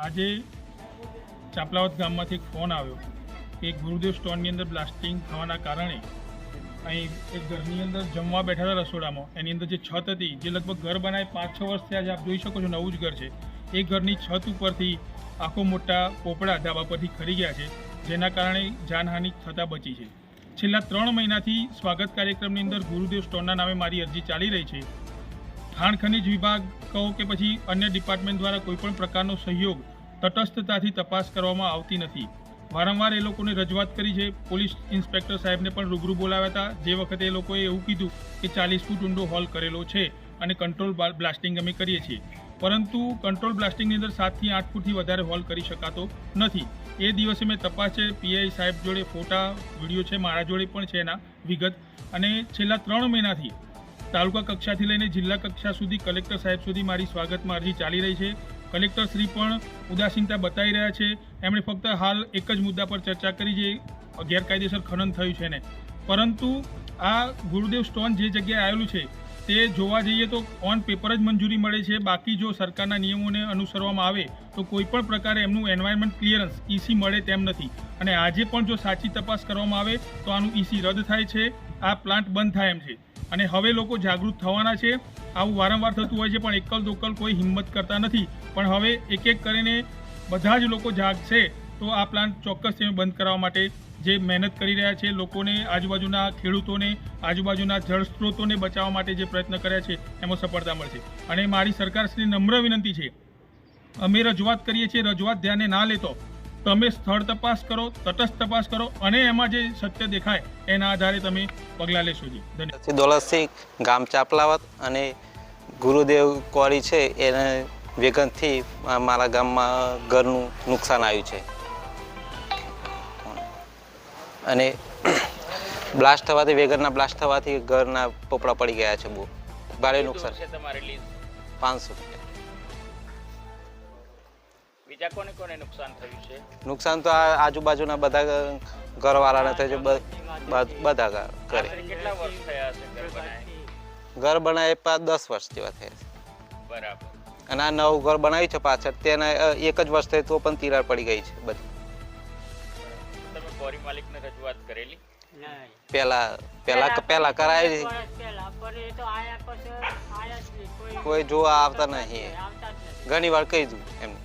આજે ચાપલાવત ગામમાંથી એક ફોન આવ્યો કે ગુરુદેવ સ્ટોનની અંદર બ્લાસ્ટિંગ થવાના કારણે અહીં એક ઘરની અંદર જમવા બેઠા હતા રસોડામાં, એની અંદર જે છત હતી, જે લગભગ ઘર બનાવે 5-6 વર્ષ થયા છે, આપ જોઈ શકો છો નવું જ ઘર છે, એ ઘરની છત ઉપરથી આખો મોટા પોપડા ધાબા પરથી ખરી ગયા છે, જેના કારણે જાનહાનિ થતાં બચી છે. છેલ્લા 3 મહિનાથી સ્વાગત કાર્યક્રમની અંદર ગુરુદેવ સ્ટોનના નામે મારી અરજી ચાલી રહી છે. ખાણ ખનીજ વિભાગ કહો કે પછી અન્ય ડિપાર્ટમેન્ટ દ્વારા કોઈપણ પ્રકારનો સહયોગ તટસ્થતાથી તપાસ કરવામાં આવતી નથી. વારંવાર એ લોકોને રજૂઆત કરી છે. પોલીસ ઇન્સ્પેક્ટર સાહેબને પણ રૂબરૂ બોલાવ્યા હતા, જે વખતે એ લોકોએ એવું કીધું કે 40 ફૂટ ઊંડો હોલ કરેલો છે અને કંટ્રોલ બ્લાસ્ટિંગ અમે કરીએ છીએ, પરંતુ કંટ્રોલ બ્લાસ્ટિંગની અંદર 7 થી 8 ફૂટથી વધારે હોલ કરી શકાતો નથી. એ દિવસે મેં તપાસ છે, પીઆઈ સાહેબ જોડે ફોટા વિડીયો છે, મારા જોડે પણ છે એના વિગત, અને છેલ્લા 3 મહિનાથી તાલુકા કક્ષાથી લઈને જિલ્લા કક્ષા સુધી કલેક્ટર સાહેબ સુધી મારી સ્વાગતમાં અરજી ચાલી રહી છે. કલેક્ટર શ્રી પણ ઉદાસીનતા બતાવી રહ્યા છે. એમણે ફક્ત હાલ એક જ મુદ્દા પર ચર્ચા કરી, જે ગેરકાયદેસર ખનન થયું છે ને, પરંતુ આ ગુરુદેવ સ્ટોન જે જગ્યાએ આવેલું છે તે જોવા જઈએ તો ઓન પેપર જ મંજૂરી મળે છે. બાકી જો સરકારના નિયમોને અનુસરવામાં આવે તો કોઈ પણ પ્રકારે એમનું એન્વાયરમેન્ટ ક્લિયરન્સ ઈસી મળે તેમ નથી. અને આજે પણ જો સાચી તપાસ કરવામાં આવે તો આનું ઈસી રદ થાય છે, આ પ્લાન્ટ બંધ થાય એમ છે. અને હવે લોકો જાગૃત થવાના છે. આવું વારંવાર થતું હોય છે, પણ એકલ દોકલ કોઈ હિંમત કરતા નથી. પણ હવે એક એક કરીને બધા જ લોકો જાગશે તો આ પ્લાન્ટ ચોક્કસ બંધ કરાવવા માટે જે મહેનત કરી રહ્યા છે, લોકોને, આજુબાજુના ખેડૂતોને, આજુબાજુના જળ સ્ત્રોતોને બચાવવા માટે જે પ્રયત્ન કર્યા છે એમાં સફળતા મળશે. અને મારી સરકારશ્રી નમ્ર વિનંતી છે, અમે રજૂઆત કરીએ છીએ, રજૂઆત ધ્યાને ના લેતો તમે સ્થળ તપાસ કરો, તટસ્થ તપાસ કરો, અને એમાં જે સત્ય દેખાય એના આધારે તમે પગલાં લેશો. જી ધન્યવાદ. દોલતસિંહ, ગામ ચાપલાવત, અને ગુરુદેવ કોરી છે એને વેગનથી મારા ગામમાં ઘરનું નુકસાન આવ્યું છે. અને બ્લાસ્ટ થવાથી, વેગનના બ્લાસ્ટ થવાથી ઘરના પોપડા પડી ગયા છે. બહુ ભારે નુકસાન. 500. બીજા કોને કોને નુકસાન થયું છે? નુકસાન તો આ આજુબાજુના બધા ઘરવાળાને થયું છે, બધા ઘરે. કેટલા વર્ષ થયા હશે ઘર બનાવે? ઘર બનાવે 10 વર્ષ જેવા થયા છે. બરાબર. અને આ નવું ઘર બનાવ્યું છે પાછળ, તેના 1 જ વર્ષ થઈ તો પણ તિરાડ પડી ગઈ છે બધી. તમે કોરી માલિકને રજૂઆત કરેલી? પહેલા કરાવી, કોઈ જોવા આવતા નહીં. ઘણી વાર કહી દઉં એમને.